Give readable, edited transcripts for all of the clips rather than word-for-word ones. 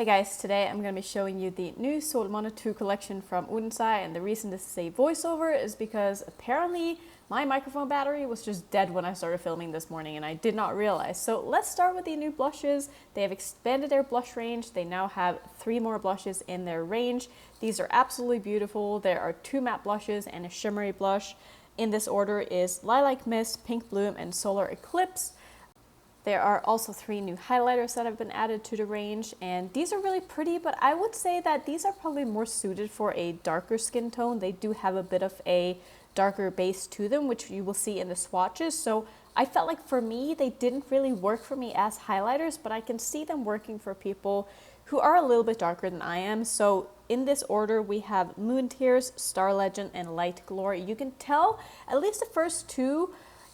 Hi guys, today I'm going to be showing you the new Solmane 2 collection from Odens Eye, and the reason this is a voiceover is because apparently my microphone battery was just dead when I started filming this morning and I did not realize. So let's start with the new blushes. They have expanded their blush range. They now have 3 more blushes in their range. These are absolutely beautiful. There are 2 matte blushes and a shimmery blush. In this order is Lilac Mist, Pink Bloom, and Solar Eclipse. There are also 3 new highlighters that have been added to the range, and these are really pretty, but I would say that these are probably more suited for a darker skin tone. They do have a bit of a darker base to them, which you will see in the swatches. So I felt like for me, they didn't really work for me as highlighters, but I can see them working for people who are a little bit darker than I am. So in this order, we have Moon Tears, Star Legend, and Light Glory. You can tell at least the first 2,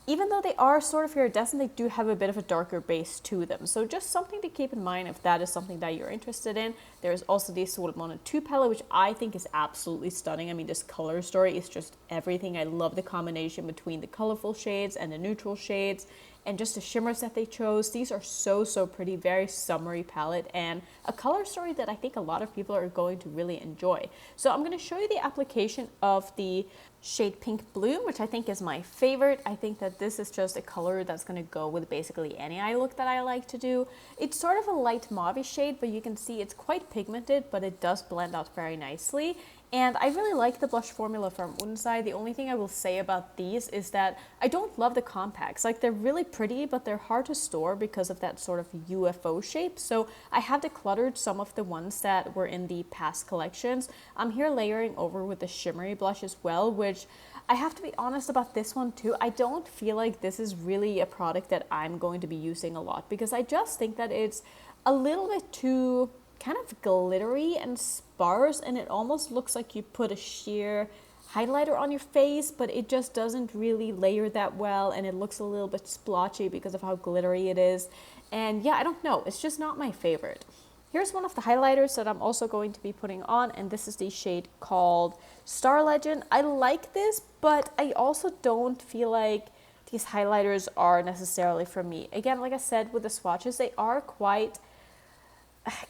even though they are sort of iridescent, they do have a bit of a darker base to them. So just something to keep in mind if that is something that you're interested in. There's also the Solmane 2 palette, which I think is absolutely stunning. I mean, this color story is just everything. I love the combination between the colorful shades and the neutral shades, and just the shimmers that they chose. These are so pretty, very summery palette, and a color story that I think a lot of people are going to really enjoy. So I'm going to show you the application of the shade Pink Bloom, which I think is my favorite. I think that this is just a color that's going to go with basically any eye look that I like to do. It's sort of a light mauve shade, but you can see it's quite pigmented, but it does blend out very nicely. And I really like the blush formula from Odens Eye. The only thing I will say about these is that I don't love the compacts. Like, they're really pretty, but they're hard to store because of that sort of UFO shape. So I have decluttered some of the ones that were in the past collections. I'm here layering over with the shimmery blush as well, which I have to be honest about this one too. I don't feel like this is really a product that I'm going to be using a lot, because I just think that it's a little bit too kind of glittery and sparse, and it almost looks like you put a sheer highlighter on your face, but it just doesn't really layer that well, and it looks a little bit splotchy because of how glittery it is. And yeah, I don't know, it's just not my favorite. Here's one of the highlighters that I'm also going to be putting on, and this is the shade called Star Legend. I like this, but I also don't feel like these highlighters are necessarily for me. Again, like I said, with the swatches, they are quite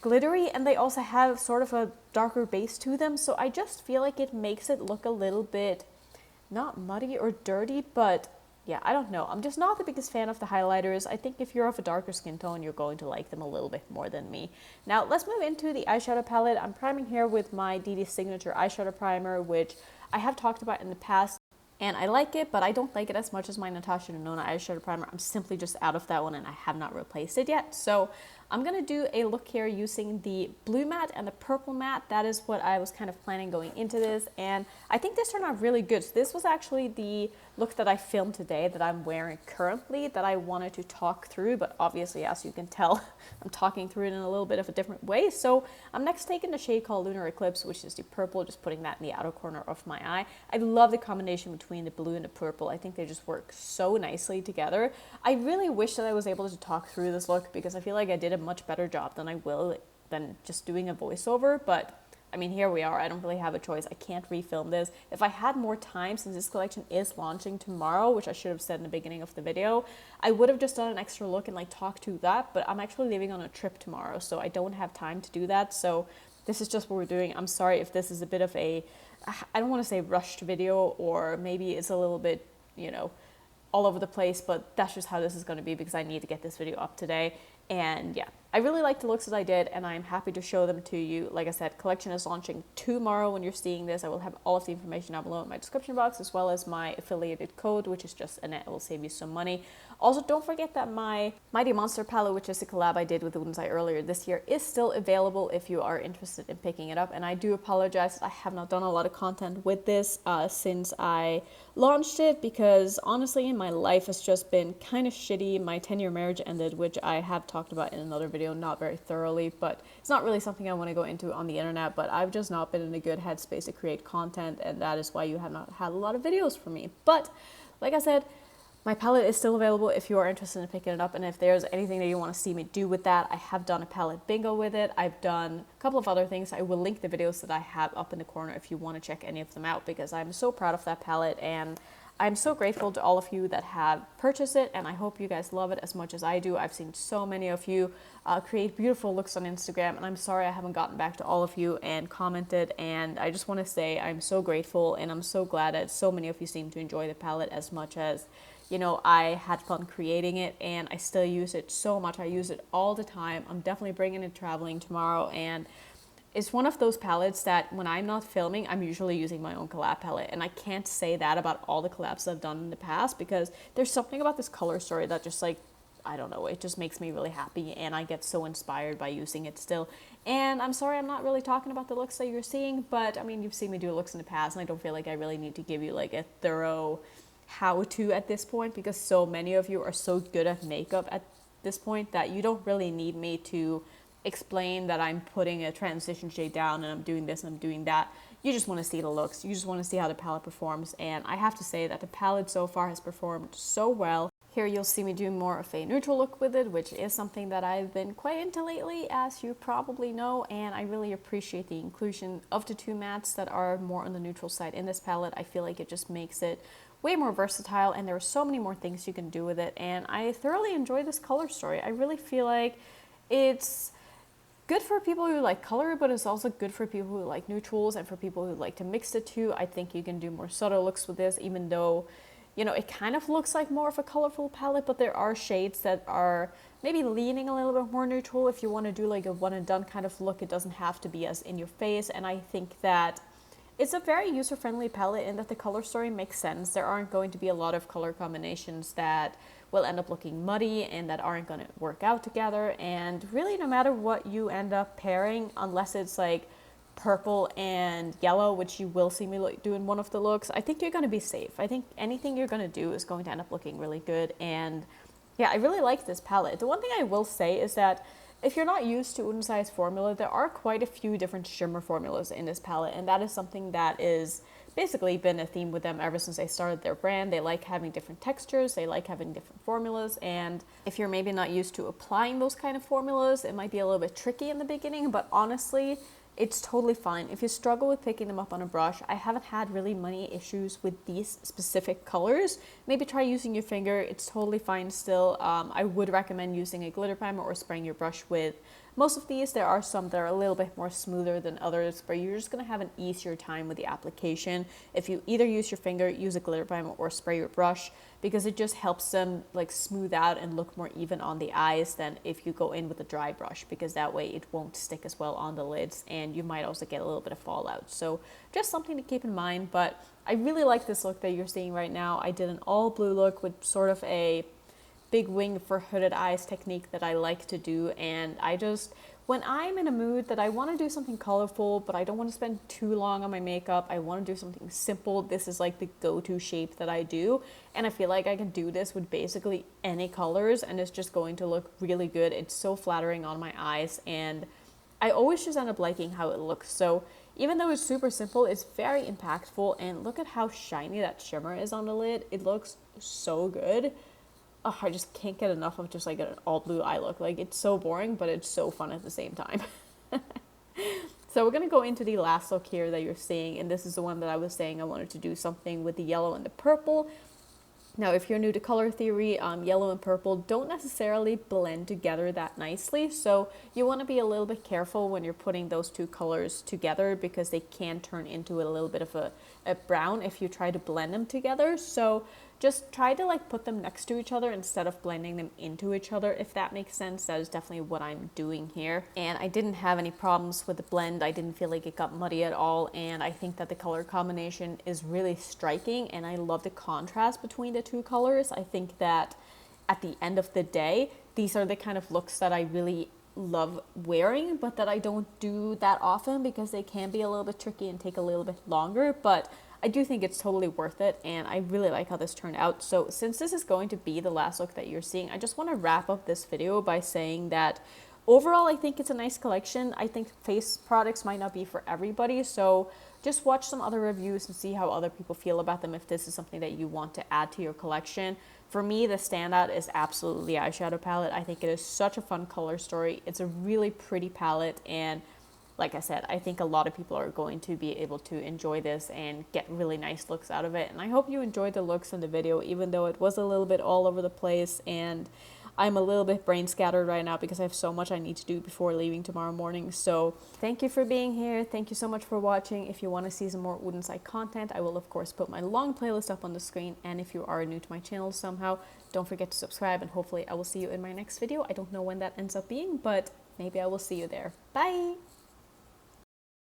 glittery, and they also have sort of a darker base to them, so I just feel like it makes it look a little bit not muddy or dirty. But yeah, I don't know, I'm just not the biggest fan of the highlighters. I think if you're of a darker skin tone, you're going to like them a little bit more than me. Now let's move into the eyeshadow palette. I'm priming here with my DD Signature eyeshadow primer, which I have talked about in the past, and I like it, but I don't like it as much as my Natasha Denona eyeshadow primer. I'm simply just out of that one, and I have not replaced it yet. So I'm going to do a look here using the blue matte and the purple matte. That is what I was kind of planning going into this, and I think this turned out really good. So this was actually the look that I filmed today that I'm wearing currently that I wanted to talk through, but obviously, as you can tell, I'm talking through it in a little bit of a different way. So I'm next taking the shade called Lunar Eclipse, which is the purple, just putting that in the outer corner of my eye. I love the combination between the blue and the purple. I think they just work so nicely together. I really wish that I was able to talk through this look, because I feel like I did a much better job than just doing a voiceover, but I mean, here we are. I don't really have a choice. I can't refilm this. If I had more time, since this collection is launching tomorrow, which I should have said in the beginning of the video, I would have just done an extra look and like talked to that, but I'm actually leaving on a trip tomorrow, so I don't have time to do that. So this is just what we're doing. I'm sorry if this is a bit of a, I don't want to say rushed video, or maybe it's a little bit, you know, all over the place, but that's just how this is going to be, because I need to get this video up today. And yeah, I really like the looks that I did, and I'm happy to show them to you. Like I said, collection is launching tomorrow when you're seeing this. I will have all of the information down below in my description box, as well as my affiliated code, which is just Annette. It will save you some money. Also, don't forget that my Mighty Monster palette, which is the collab I did with Odens Eye earlier this year, is still available if you are interested in picking it up. And I do apologize, I have not done a lot of content with this since I launched it, because honestly, my life has just been kind of shitty. My 10-year marriage ended, which I have talked about in another video, not very thoroughly, but it's not really something I want to go into on the internet. But I've just not been in a good headspace to create content, and that is why you have not had a lot of videos from me. But like I said, my palette is still available if you are interested in picking it up, and if there's anything that you want to see me do with that, I have done a palette bingo with it. I've done a couple of other things. I will link the videos that I have up in the corner if you want to check any of them out, because I'm so proud of that palette, and I'm so grateful to all of you that have purchased it, and I hope you guys love it as much as I do. I've seen so many of you create beautiful looks on Instagram, and I'm sorry I haven't gotten back to all of you and commented, and I just want to say I'm so grateful, and I'm so glad that so many of you seem to enjoy the palette as much as, you know, I had fun creating it, and I still use it so much. I use it all the time. I'm definitely bringing it traveling tomorrow, and it's one of those palettes that when I'm not filming, I'm usually using my own collab palette. And I can't say that about all the collabs I've done in the past, because there's something about this color story that just like, I don't know, it just makes me really happy, and I get so inspired by using it still. And I'm sorry I'm not really talking about the looks that you're seeing, but I mean, you've seen me do looks in the past, and I don't feel like I really need to give you like a thorough how-to at this point, because so many of you are so good at makeup at this point that you don't really need me to explain that I'm putting a transition shade down and I'm doing this and I'm doing that. You just want to see the looks. You just want to see how the palette performs. And I have to say that the palette so far has performed so well. Here you'll see me do more of a neutral look with it, which is something that I've been quite into lately, as you probably know. And I really appreciate the inclusion of the two mattes that are more on the neutral side in this palette. I feel like it just makes it way more versatile, and there are so many more things you can do with it. And I thoroughly enjoy this color story. I really feel like it's good for people who like color, but it's also good for people who like neutrals and for people who like to mix the two. I think you can do more subtle looks with this, even though, you know, it kind of looks like more of a colorful palette, but there are shades that are maybe leaning a little bit more neutral. If you want to do like a one and done kind of look, it doesn't have to be as in your face. And I think that it's a very user-friendly palette in that the color story makes sense. There aren't going to be a lot of color combinations that will end up looking muddy and that aren't going to work out together. And really, no matter what you end up pairing, unless it's like purple and yellow, which you will see me do in one of the looks, I think you're going to be safe. I think anything you're going to do is going to end up looking really good. And yeah, I really like this palette. The one thing I will say is that if you're not used to Odens Eye's formula, there are quite a few different shimmer formulas in this palette, and that is something that is basically been a theme with them ever since they started their brand. They like having different textures, they like having different formulas, and if you're maybe not used to applying those kind of formulas, it might be a little bit tricky in the beginning, but honestly, it's totally fine. If you struggle with picking them up on a brush, I haven't had really many issues with these specific colors. Maybe try using your finger, it's totally fine still. I would recommend using a glitter primer or spraying your brush with most of these. There are some that are a little bit more smoother than others, but you're just going to have an easier time with the application if you either use your finger, use a glitter primer, or spray your brush, because it just helps them like smooth out and look more even on the eyes than if you go in with a dry brush, because that way it won't stick as well on the lids and you might also get a little bit of fallout. So just something to keep in mind. But I really like this look that you're seeing right now. I did an all blue look with sort of a big wing for hooded eyes technique that I like to do, and I just, when I'm in a mood that I want to do something colorful but I don't want to spend too long on my makeup, I want to do something simple, this is like the go-to shape that I do, and I feel like I can do this with basically any colors and it's just going to look really good. It's so flattering on my eyes, and I always just end up liking how it looks. So even though it's super simple, it's very impactful, and look at how shiny that shimmer is on the lid. It looks so good. Oh, I just can't get enough of just like an all blue eye look. Like, it's so boring, but it's so fun at the same time. So we're gonna go into the last look here that you're seeing, and this is the one that I was saying I wanted to do something with the yellow and the purple. Now, if you're new to color theory, yellow and purple don't necessarily blend together that nicely, so you want to be a little bit careful when you're putting those two colors together, because they can turn into a little bit of a brown if you try to blend them together. So just try to like put them next to each other instead of blending them into each other, if that makes sense. That is definitely what I'm doing here. And I didn't have any problems with the blend. I didn't feel like it got muddy at all. And I think that the color combination is really striking, and I love the contrast between the two colors. I think that at the end of the day, these are the kind of looks that I really love wearing, but that I don't do that often because they can be a little bit tricky and take a little bit longer. But I do think it's totally worth it, and I really like how this turned out. So since this is going to be the last look that you're seeing, I just want to wrap up this video by saying that overall, I think it's a nice collection. I think face products might not be for everybody, so just watch some other reviews and see how other people feel about them if this is something that you want to add to your collection. For me, the standout is absolutely the eyeshadow palette. I think it is such a fun color story. It's a really pretty palette, and like I said, I think a lot of people are going to be able to enjoy this and get really nice looks out of it. And I hope you enjoyed the looks in the video, even though it was a little bit all over the place, and I'm a little bit brain scattered right now because I have so much I need to do before leaving tomorrow morning. So thank you for being here. Thank you so much for watching. If you want to see some more Odens Eye content, I will of course put my long playlist up on the screen. And if you are new to my channel somehow, don't forget to subscribe, and hopefully I will see you in my next video. I don't know when that ends up being, but maybe I will see you there. Bye!